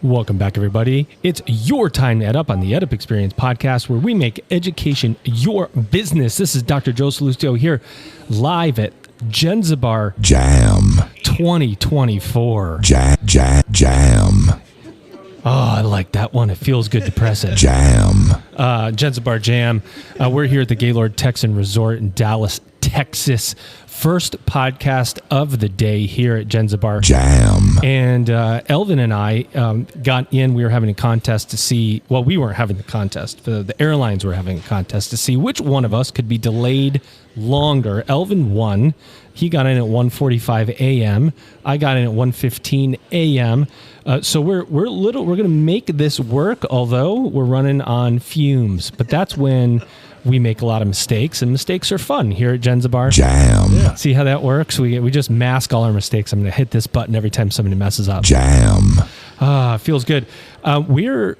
Welcome back, everybody. It's your time to EdUp on the EdUp Experience podcast, where we make education your business. This is Dr. Joe Salustio here, live at Jenzabar Jam 2024. Jam. Oh, I like that one. It feels good to press it. Jam. Jenzabar Jam. We're here at the Gaylord Texan Resort in Dallas, Texas. First podcast of the day here at Jenzabar Jam. And Elvin and I got in. We were having a contest to see, well, we weren't having the contest. The airlines were having a contest to see which one of us could be delayed longer. Elvin won. He got in at 1:45 a.m. I got in at 1:15 a.m. So we're going to make this work, although we're running on fumes. But that's when we make a lot of mistakes, and mistakes are fun here at Jenzabar. Jam. Yeah. See how that works? We just mask all our mistakes. I'm going to hit this button every time somebody messes up. Jam. Feels good. We're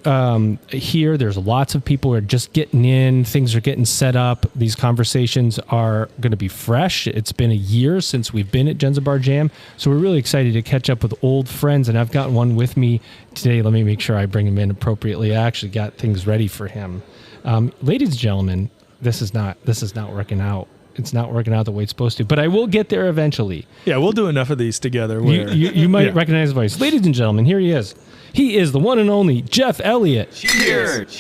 here. There's lots of people who are just getting in. Things are getting set up. These conversations are going to be fresh. It's been a year since we've been at Jenzabar Jam, so we're really excited to catch up with old friends, and I've got one with me today. Let me make sure I bring him in appropriately. I actually got things ready for him. Ladies and gentlemen, this is not working out. It's not working out the way it's supposed to, but I will get there eventually. Yeah, we'll do enough of these together. Where, you might recognize his voice. Ladies and gentlemen, here he is. He is the one and only Jeff Elliott. Cheers.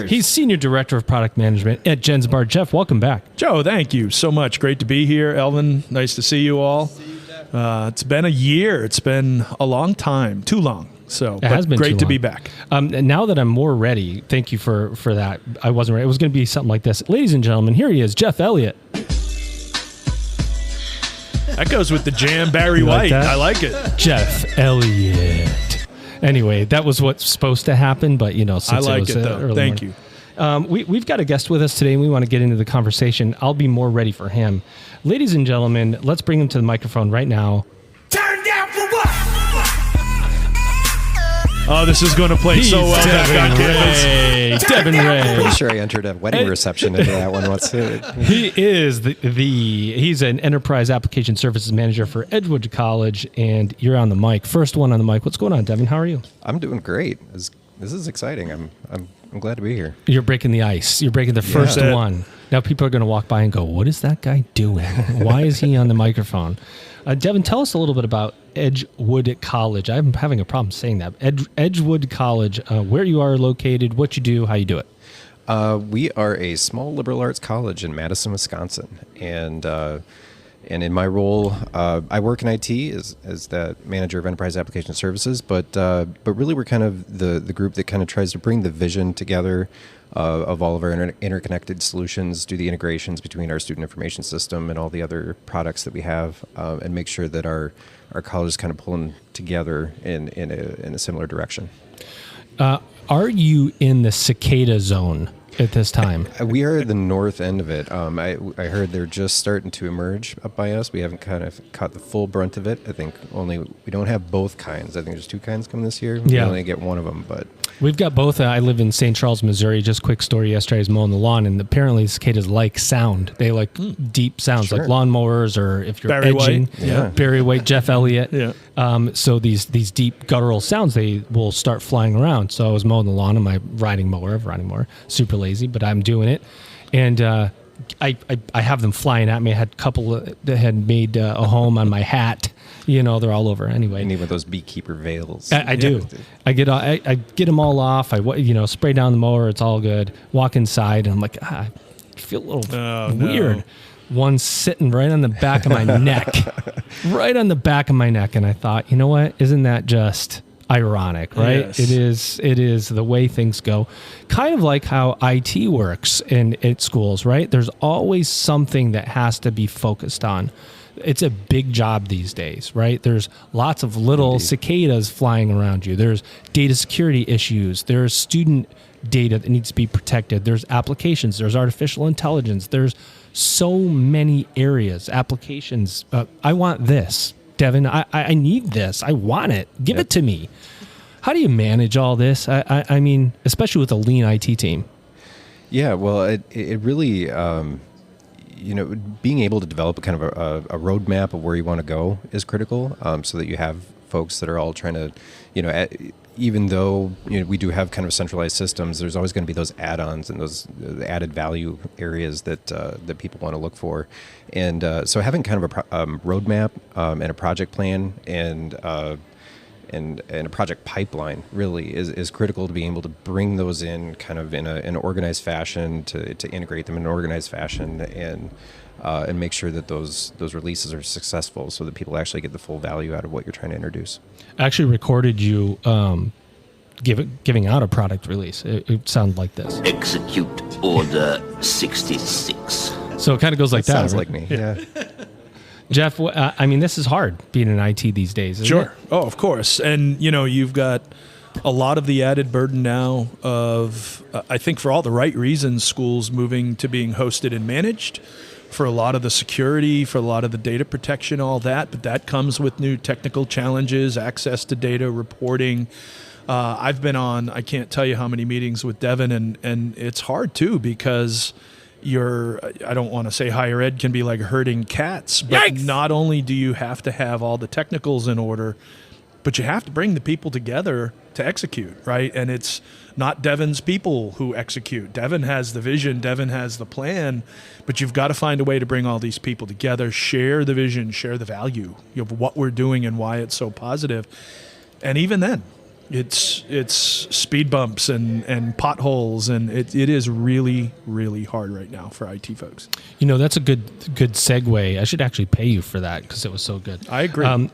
He's Senior Director of Product Management at Jenzabar. Jeff, welcome back. Joe, thank you so much. Great to be here. Elvin, nice to see you all. It's been a year. It's been a long time. Too long. So it has been great to be back. Now that I'm more ready, thank you for that. I wasn't ready. It was going to be something like this. Ladies and gentlemen, here he is, Jeff Elliott. That goes with the jam, Barry White. I like it. Jeff Elliott. Anyway, that was what's supposed to happen, but since I like it was it though. Thank you. We've got a guest with us today, and we want to get into the conversation. I'll be more ready for him. Ladies and gentlemen, let's bring him to the microphone right now. Turn down for what? Oh, this is going to play so well back on campus. Devin Ray. Pretty sure I entered a wedding reception into that one once. He is he's an enterprise application services manager for Edgewood College, and you're on the mic. First one on the mic. What's going on, Devin? How are you? I'm doing great. This is exciting. I'm glad to be here. You're breaking the ice. You're breaking the first one. Now people are going to walk by and go, "What is that guy doing? Why is he on the microphone?" Devin, tell us a little bit about Edgewood College. I'm having a problem saying that. Edgewood College, where you are located, what you do, how you do it. We are a small liberal arts college in Madison, Wisconsin, and in my role, I work in IT as the manager of enterprise application services. But really, we're kind of the group that kind of tries to bring the vision together of all of our interconnected solutions, do the integrations between our student information system and all the other products that we have, and make sure that our college is kind of pulling together in a similar direction. Are you in the cicada zone at this time? We are at the north end of it. I heard they're just starting to emerge up by us. We haven't kind of caught the full brunt of it. I think we don't have both kinds. I think there's two kinds coming this year. We only get one of them, but we've got both. I live in St. Charles, Missouri. Just quick story. Yesterday I was mowing the lawn, and apparently cicadas like sound. They like deep sounds, like lawnmowers, or if you're Barry edging. White. Barry White, Jeff Elliott. Yeah. So these deep guttural sounds, they will start flying around. So I was mowing the lawn on my riding mower, super lazy, but I'm doing it. And I have them flying at me. I had a couple that had made a home on my hat. They're all over anyway. And even those beekeeper veils. I do. I get them all off. I spray down the mower. It's all good. Walk inside, and I'm like, I feel a little weird. No. One sitting right on the back of my neck. Right on the back of my neck. And I thought, you know what? Isn't that just ironic, right? Yes. It is the way things go. Kind of like how IT works at schools, right? There's always something that has to be focused on. It's a big job these days, right? There's lots of little cicadas flying around you. There's data security issues. There's student data that needs to be protected. There's applications. There's artificial intelligence. There's so many areas, applications. I want this, Devin. I need this. I want it. Give it to me. How do you manage all this? I mean, especially with a lean IT team. Yeah, well, it really, being able to develop a kind of a roadmap of where you want to go is critical, so that you have folks that are all trying to, even though we do have kind of centralized systems, there's always going to be those add-ons and those added value areas that that people want to look for, and so having kind of a roadmap and a project plan and a project pipeline really is critical to being able to bring those in kind of in an organized fashion, to integrate them in an organized fashion, and make sure that those releases are successful so that people actually get the full value out of what you're trying to introduce. I actually recorded you giving out a product release. It sounded like this. Execute Order 66. So it kind of goes like that. Sounds right? like me. Yeah. Jeff, I mean, this is hard being in IT these days, isn't Sure. it? Oh, of course. And, you've got a lot of the added burden now of, I think for all the right reasons, schools moving to being hosted and managed, for a lot of the security, for a lot of the data protection, all that. But that comes with new technical challenges, access to data, reporting. I've been on, I can't tell you how many meetings with Devin, and it's hard too, because I don't want to say higher ed can be like herding cats, but Yikes! Not only do you have to have all the technicals in order, but you have to bring the people together to execute, right? And it's not Devin's people who execute. Devin has the vision, Devin has the plan, but you've got to find a way to bring all these people together, share the vision, share the value of what we're doing and why it's so positive. And even then, it's speed bumps and potholes, and it is really, really hard right now for IT folks. That's a good segue. I should actually pay you for that because it was so good. I agree.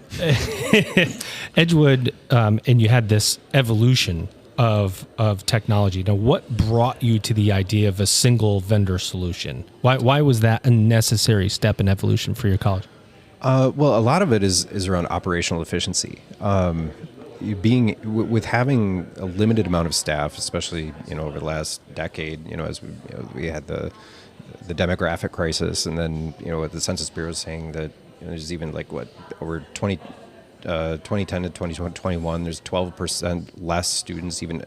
Edgewood, and you had this evolution of technology. Now, what brought you to the idea of a single vendor solution? Why was that a necessary step in evolution for your college? Well, a lot of it is around operational efficiency. With having a limited amount of staff, especially over the last decade, as we had the demographic crisis, and then what the Census Bureau is saying that there's even over 2010 to 2021, there's 12% less students even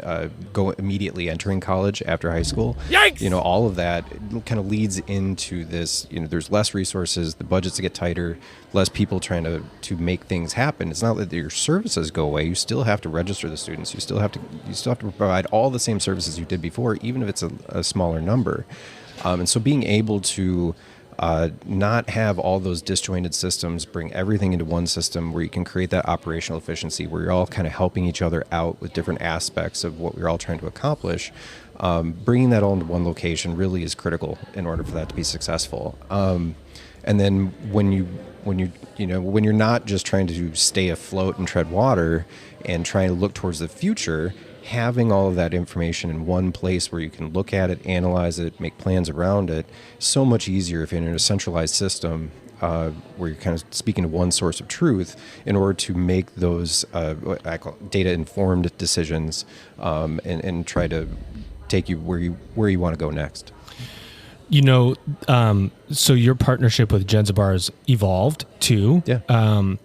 go immediately entering college after high school. Yikes! All of that kind of leads into this. There's less resources, the budgets get tighter, less people trying to make things happen. It's not that your services go away. You still have to register the students. You still have to provide all the same services you did before, even if it's a smaller number. And so being able to not have all those disjointed systems, bring everything into one system where you can create that operational efficiency, where you're all kind of helping each other out with different aspects of what we're all trying to accomplish. Bringing that all into one location really is critical in order for that to be successful. And then when you're not just trying to stay afloat and tread water and trying to look towards the future, having all of that information in one place where you can look at it, analyze it, make plans around it, so much easier if you're in a centralized system where you're kind of speaking to one source of truth in order to make those what I call data-informed decisions and try to take you where you want to go next. So your partnership with Jenzabar has evolved too. Yeah.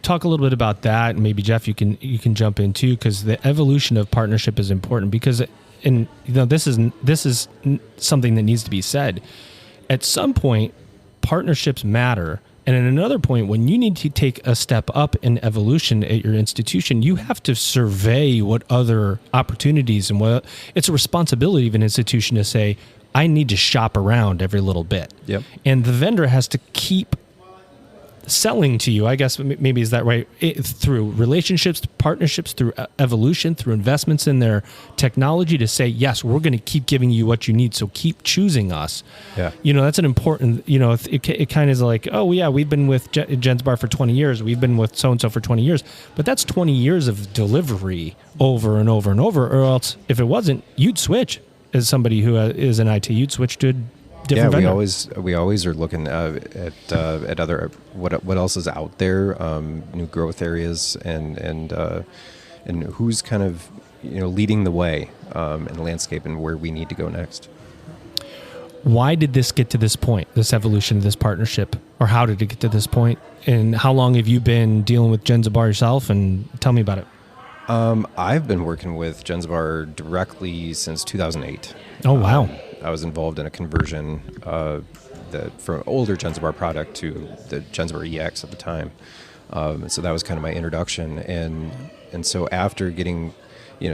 Talk a little bit about that, and maybe Jeff, you can jump in too, because the evolution of partnership is important. Because, this is something that needs to be said. At some point, partnerships matter, and at another point, when you need to take a step up in evolution at your institution, you have to survey what other opportunities and what it's a responsibility of an institution to say, I need to shop around every little bit. Yep. And the vendor has to keep selling to you, I guess maybe is that right, through relationships, partnerships, through evolution, through investments in their technology, to say, yes, we're going to keep giving you what you need, so keep choosing us. Yeah. That's an important, it kind of is like, oh yeah, we've been with Jenzabar for 20 years, we've been with so-and-so for 20 years, but that's 20 years of delivery over and over and over, or else if it wasn't, you'd switch. As somebody who is in IT, you'd switch to a different vendor. we always are looking at other what else is out there, new growth areas, and who's kind of leading the way in the landscape and where we need to go next. Why did this get to this point, this evolution of this partnership, or how did it get to this point? And how long have you been dealing with Jenzabar yourself? And tell me about it. I've been working with Jenzabar directly since 2008. Oh, wow. I was involved in a conversion from older Jenzabar product to the Jenzabar EX at the time. So that was kind of my introduction. And so after getting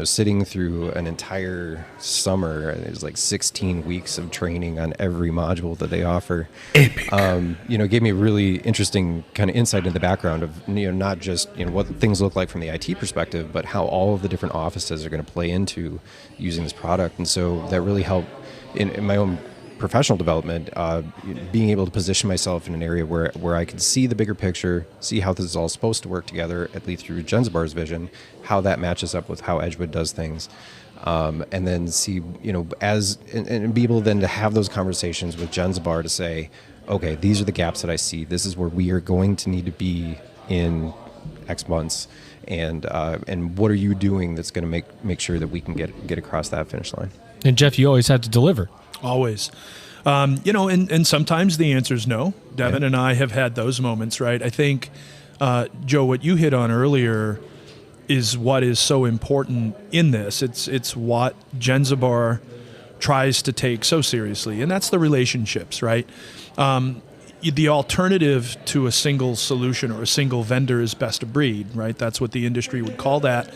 sitting through an entire summer, and there's like 16 weeks of training on every module that they offer. Epic. Gave me a really interesting kind of insight into the background of, not just, what things look like from the IT perspective, but how all of the different offices are going to play into using this product. And so that really helped in my own professional development, being able to position myself in an area where I could see the bigger picture, see how this is all supposed to work together, at least through Jenzabar's vision, how that matches up with how Edgewood does things, and then see, and be able then to have those conversations with Jenzabar to say, okay, these are the gaps that I see. This is where we are going to need to be in X months, and what are you doing that's going to make sure that we can get across that finish line? And Jeff, you always have to deliver. Always. And sometimes the answer is no. Devin and I have had those moments, right? I think, Joe, what you hit on earlier is what is so important in this. It's what Jenzabar tries to take so seriously, and that's the relationships, right? The alternative to a single solution or a single vendor is best of breed, right? That's what the industry would call that.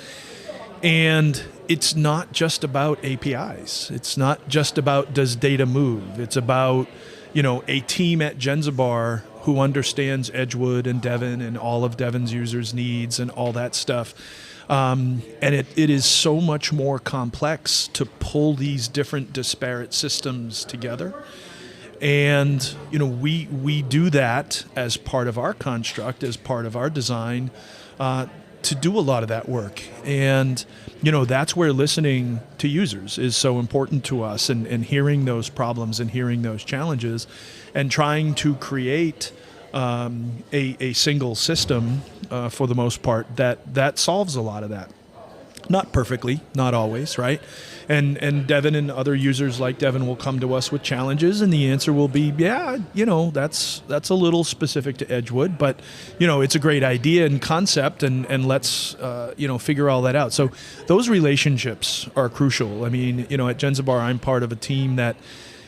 And it's not just about APIs. It's not just about does data move. It's about, a team at Jenzabar who understands Edgewood and Devin and all of Devin's users' needs and all that stuff. And it is so much more complex to pull these different disparate systems together. And, we do that as part of our construct, as part of our design, to do a lot of that work. And, that's where listening to users is so important to us, and hearing those problems and hearing those challenges and trying to create a single system for the most part that solves a lot of that. Not perfectly, not always, right? And Devin and other users like Devin will come to us with challenges, and the answer will be, that's a little specific to Edgewood, but it's a great idea and concept, and let's figure all that out. So those relationships are crucial. I mean, at Jenzabar, I'm part of a team that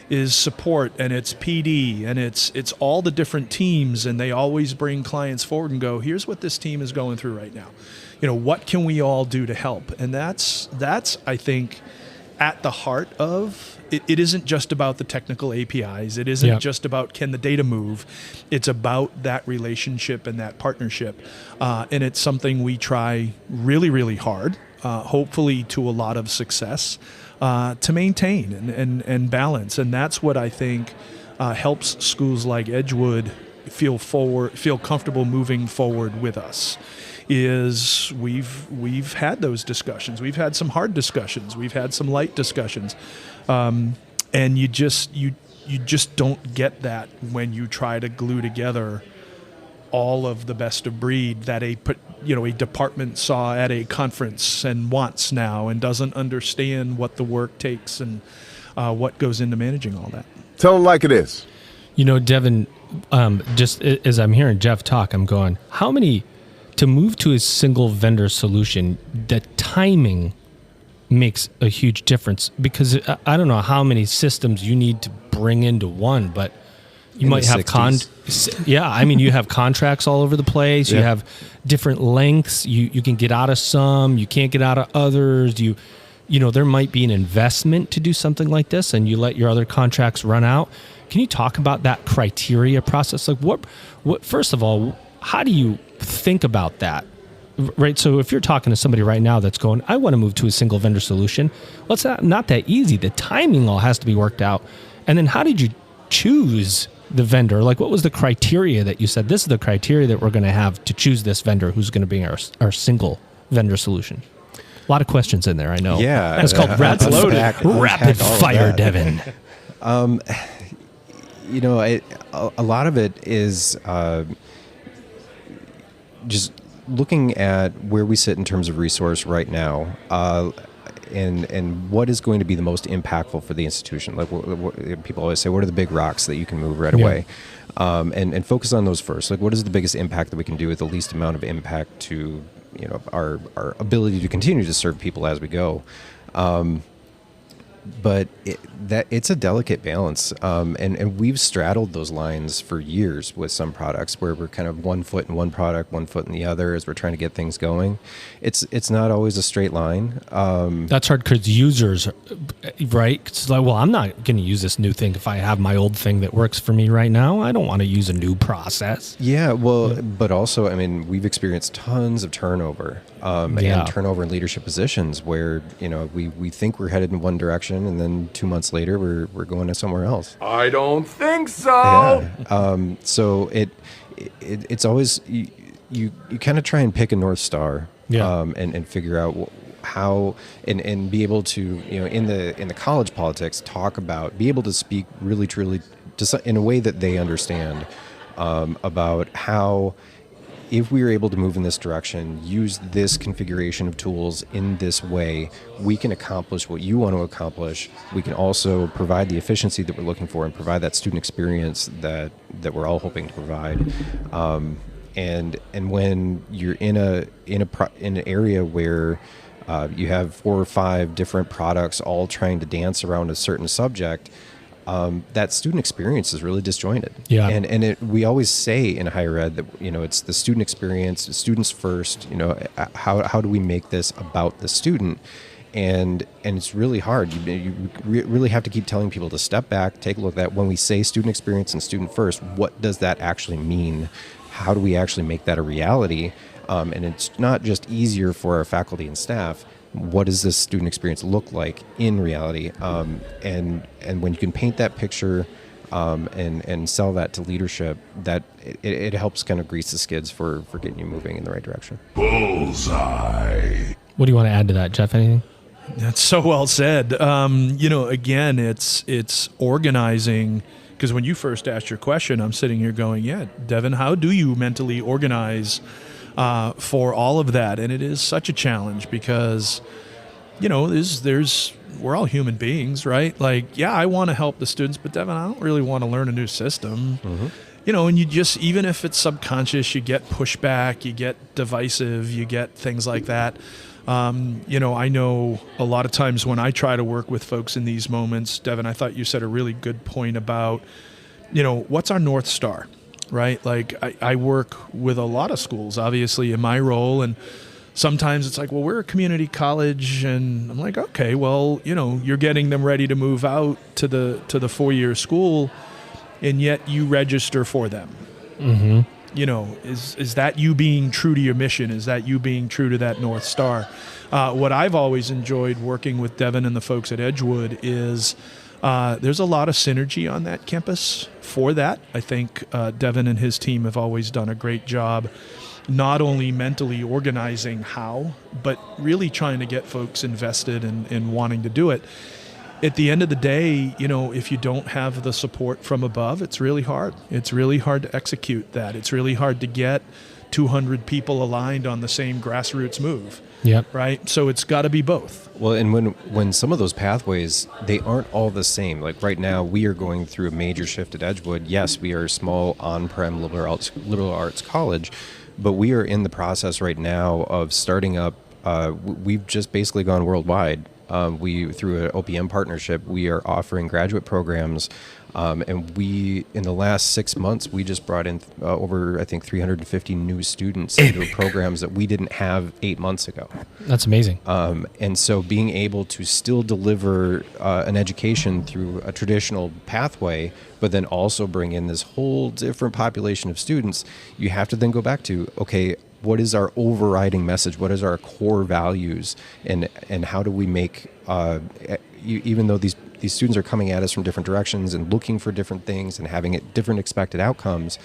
is support, and it's PD, and it's all the different teams, and they always bring clients forward and go, here's what this team is going through right now. What can we all do to help? And that's I think, at the heart of it. It isn't just about the technical APIs. It isn't just about can the data move. It's about that relationship and that partnership. And it's something we try really, really hard, hopefully to a lot of success, to maintain and balance. And that's what I think helps schools like Edgewood feel comfortable moving forward with us. Is we've had those discussions. We've had some hard discussions. We've had some light discussions, and you just don't get that when you try to glue together all of the best of breed that a department saw at a conference and wants now and doesn't understand what the work takes and what goes into managing all that. Tell them like it is. Devin, just as I'm hearing Jeff talk, I'm going, to move to a single vendor solution, the timing makes a huge difference, because I don't know how many systems you need to bring into one, but you might have you have contracts all over the place. You have different lengths. You can get out of some, you can't get out of others. There might be an investment to do something like this, and you let your other contracts run out. Can you talk about that criteria process? Like what first of all, how do you think about that, right? So if you're talking to somebody right now that's going, I want to move to a single vendor solution, well, it's not that easy. The timing all has to be worked out. And then how did you choose the vendor? Like, what was the criteria that you said, this is the criteria that we're going to have to choose this vendor who's going to be our single vendor solution? A lot of questions in there, I know. Yeah. That's called rapid fire, Devin. A lot of it is just looking at where we sit in terms of resource right now, and what is going to be the most impactful for the institution. Like what people always say, what are the big rocks that you can move right away? And focus on those first. Like, what is the biggest impact that we can do with the least amount of impact to our ability to continue to serve people as we go? but it's a delicate balance, and we've straddled those lines for years with some products where we're kind of 1 foot in one product, 1 foot in the other as we're trying to get things going. It's not always a straight line. That's hard because users, right? It's like, well, I'm not going to use this new thing if I have my old thing that works for me right now. I don't want to use a new process. Yeah, well, but also, I mean, we've experienced tons of turnover, and turnover in leadership positions where, we think we're headed in one direction, and then 2 months later, we're going to somewhere else. I don't think so. Yeah. So it's always you kind of try and pick a North Star, and figure out how and be able to in the college politics be able to speak really truly in a way that they understand about how, if we are able to move in this direction, use this configuration of tools in this way, we can accomplish what you want to accomplish. We can also provide the efficiency that we're looking for and provide that student experience that we're all hoping to provide. And when you're in an area where you have 4 or 5 different products all trying to dance around a certain subject, that student experience is really disjointed. Yeah. And we always say in higher ed that, it's the student experience, students first, how do we make this about the student? And it's really hard. You really have to keep telling people to step back, take a look at that. When we say student experience and student first, what does that actually mean? How do we actually make that a reality? And it's not just easier for our faculty and staff. What does this student experience look like in reality? And when you can paint that picture and sell that to leadership, that it helps kind of grease the skids for getting you moving in the right direction. Bullseye. What do you want to add to that, Jeff? Anything? That's so well said. Again, it's organizing. Because when you first asked your question, I'm sitting here going, yeah, Devin, how do you mentally organize for all of that? And it is such a challenge because, we're all human beings, right? Like, yeah, I want to help the students, but Devin, I don't really want to learn a new system. Mm-hmm. And you just, even if it's subconscious, you get pushback, you get divisive, you get things like that. I know a lot of times when I try to work with folks in these moments, Devin, I thought you said a really good point about, what's our North Star, right? Like I work with a lot of schools, obviously, in my role, and sometimes it's like, well, we're a community college, and I'm like, okay, well, you're getting them ready to move out to the 4-year school, and yet you register for them. Mm-hmm. Is that you being true to your mission? Is that you being true to that North Star? What I've always enjoyed working with Devin and the folks at Edgewood is there's a lot of synergy on that campus for that. I think Devin and his team have always done a great job, not only mentally organizing how, but really trying to get folks invested in wanting to do it. At the end of the day, if you don't have the support from above, it's really hard. It's really hard to execute that. It's really hard to get 200 people aligned on the same grassroots move. Yep. Right? So it's got to be both. Well, and when some of those pathways, they aren't all the same. Like right now, we are going through a major shift at Edgewood. Yes, we are a small on-prem liberal arts college, but we are in the process right now of starting up. We've just basically gone worldwide. Through an OPM partnership, we are offering graduate programs, and in the last 6 months, we just brought in over, I think, 350 new students into programs that we didn't have 8 months ago. That's amazing. And so being able to still deliver an education through a traditional pathway, but then also bring in this whole different population of students, you have to then go back to, okay, what is our overriding message? What is our core values? And how do we make, even though these students are coming at us from different directions and looking for different things and having different expected outcomes,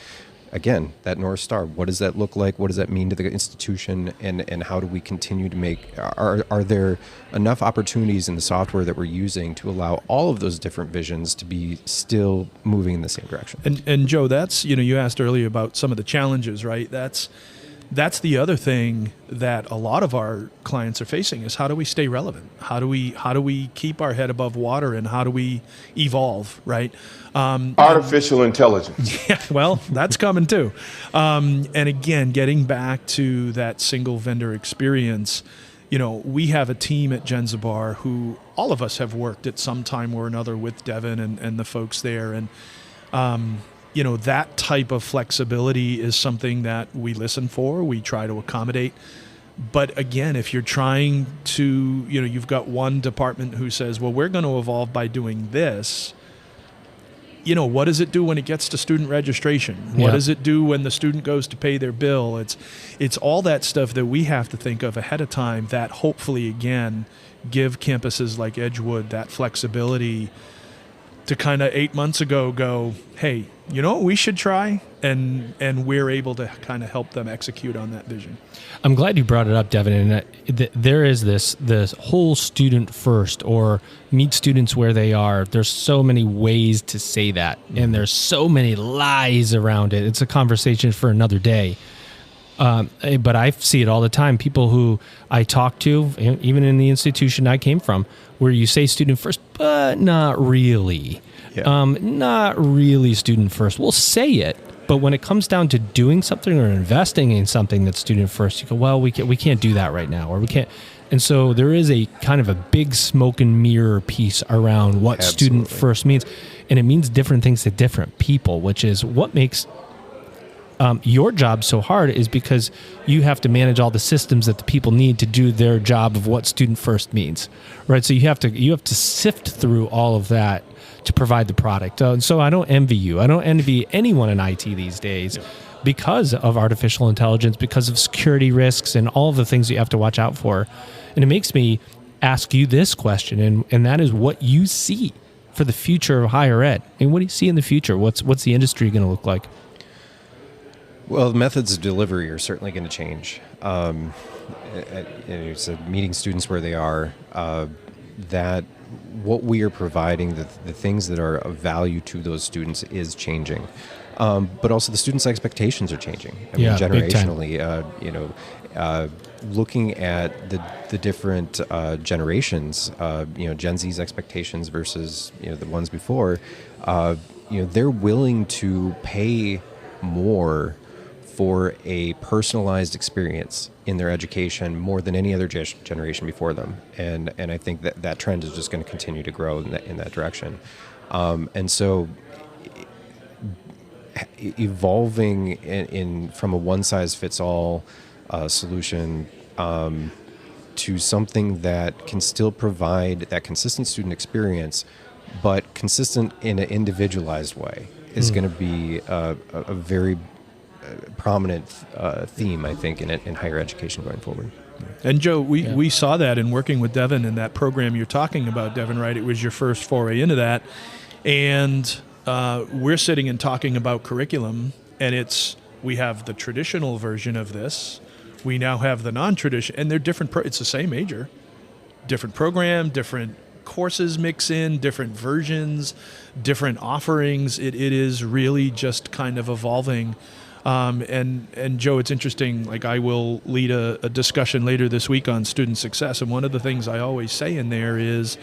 again, that North Star, what does that look like? What does that mean to the institution? And how do we continue to make, are there enough opportunities in the software that we're using to allow all of those different visions to be still moving in the same direction? And Joe, that's, you asked earlier about some of the challenges, right? That's the other thing that a lot of our clients are facing is how do we stay relevant? How do we keep our head above water, and how do we evolve, right? Artificial intelligence. Yeah, well, that's coming too. And again, getting back to that single vendor experience, we have a team at Jenzabar who all of us have worked at some time or another with Devin and the folks there. And, that type of flexibility is something that we listen for, we try to accommodate. But again, if you're trying to, you've got one department who says, well, we're going to evolve by doing this. What does it do when it gets to student registration? What does it do when the student goes to pay their bill? It's all that stuff that we have to think of ahead of time that hopefully, again, give campuses like Edgewood that flexibility to kind of 8 months ago go, hey, what we should try? And we're able to kind of help them execute on that vision. I'm glad you brought it up, Devin. And there is this whole student first, or meet students where they are. There's so many ways to say that, and there's so many lies around it. It's a conversation for another day. But I see it all the time. People who I talk to, even in the institution I came from, where you say student first, but not really. Yeah. Not really student first. We'll say it, but when it comes down to doing something or investing in something that's student first, you go, well, we can't do that right now, or we can't. And so there is a kind of a big smoke and mirror piece around what student first means. And it means different things to different people, which is what makes your job so hard, is because you have to manage all the systems that the people need to do their job of what student first means, right? So you have to sift through all of that to provide the product. So I don't envy you. I don't envy anyone in IT these days because of artificial intelligence, because of security risks and all of the things you have to watch out for. And it makes me ask you this question, and that is what you see for the future of higher ed. And what do you see in the future? What's the industry going to look like? Well, the methods of delivery are certainly going to change. It's meeting students where they are, that what we are providing, the things that are of value to those students is changing. But also the students' expectations are changing. I mean, generationally, looking at the different generations, Gen Z's expectations versus, the ones before, they're willing to pay more for a personalized experience in their education more than any other generation before them. And I think that trend is just going to continue to grow in that direction. And so evolving in from a one-size-fits-all solution to something that can still provide that consistent student experience, but consistent in an individualized way, is going to be a very prominent theme, I think, in higher education going forward. And Joe, we saw that in working with Devin in that program you're talking about, Devin, right? It was your first foray into that. And we're sitting and talking about curriculum, and we have the traditional version of this. We now have the non-traditional, and they're different. It's the same major, different program, different courses mix in, different versions, different offerings. It is really just kind of evolving. And Joe, it's interesting, like I will lead a discussion later this week on student success. And one of the things I always say in there is,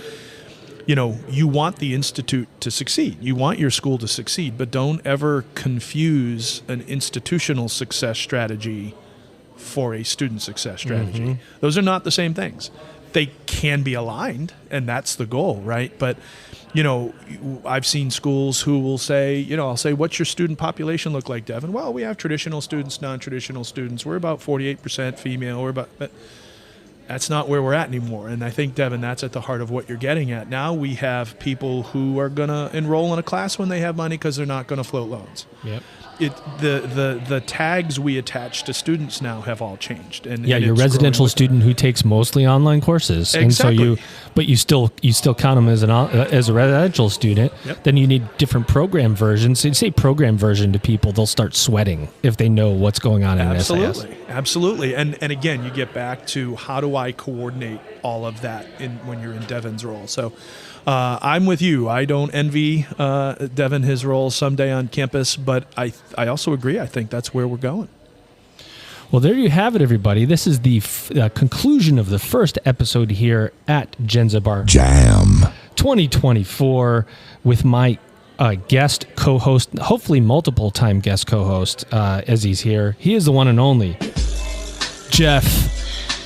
you want the institute to succeed. You want your school to succeed, but don't ever confuse an institutional success strategy for a student success strategy. Mm-hmm. Those are not the same things. They can be aligned, and that's the goal, right? But I've seen schools who will say, I'll say, what's your student population look like, Devin? Well, we have traditional students, non-traditional students. We're about 48% female. But that's not where we're at anymore. And I think, Devin, that's at the heart of what you're getting at. Now we have people who are going to enroll in a class when they have money because they're not going to float loans. Yep. The tags we attach to students now have all changed. And your residential student who takes mostly online courses, exactly. And so you still count them as a residential student. Yep. Then you need different program versions. So you say program version to people, they'll start sweating if they know what's going on in SAS. Absolutely. And again, you get back to how do I coordinate all of that when you're in Devin's role. So. I'm with you. I don't envy Devin his role someday on campus, but I also agree. I think that's where we're going. Well, there you have it, everybody. This is the conclusion of the first episode here at Jenzabar Jam 2024 with my guest co-host, hopefully multiple-time guest co-host, as he's here. He is the one and only Jeff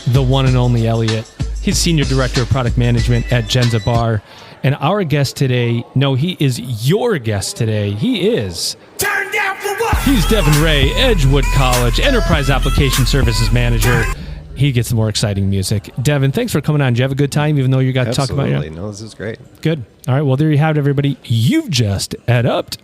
the one and only Elliot. He's Senior Director of Product Management at Jenzabar. And our guest today, no, he is your guest today. He is... Turn down for what? He's Devin Ray, Edgewood College, Enterprise Application Services Manager. He gets more exciting music. Devin, thanks for coming on. Did you have a good time, even though you got to talk about it? No, this is great. Good. All right, well, there you have it, everybody. You've just EdUp'd.